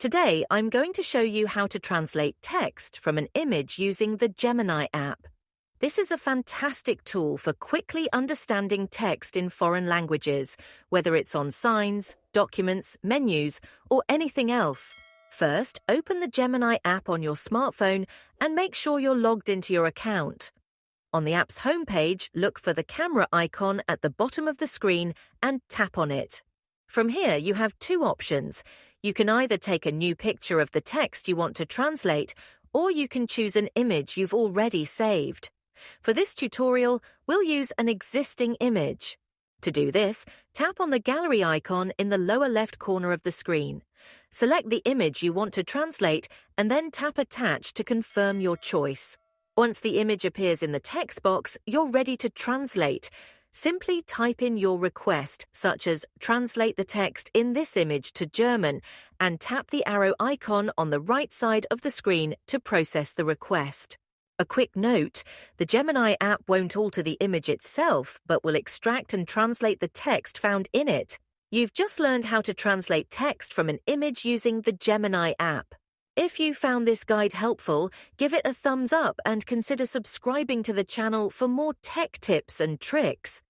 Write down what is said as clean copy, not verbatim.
Today, I'm going to show you how to translate text from an image using the Gemini app. This is a fantastic tool for quickly understanding text in foreign languages, whether it's on signs, documents, menus, or anything else. First, open the Gemini app on your smartphone and make sure you're logged into your account. On the app's homepage, look for the camera icon at the bottom of the screen and tap on it. From here, you have two options. You can either take a new picture of the text you want to translate, or you can choose an image you've already saved. For this tutorial, we'll use an existing image. To do this, tap on the gallery icon in the lower left corner of the screen. Select the image you want to translate and then tap Attach to confirm your choice. Once the image appears in the text box, you're ready to translate. Simply type in your request, such as translate the text in this image to German, and tap the arrow icon on the right side of the screen to process the request. A quick note, the Gemini app won't alter the image itself, but will extract and translate the text found in it. You've just learned how to translate text from an image using the Gemini app. If you found this guide helpful, give it a thumbs up and consider subscribing to the channel for more tech tips and tricks.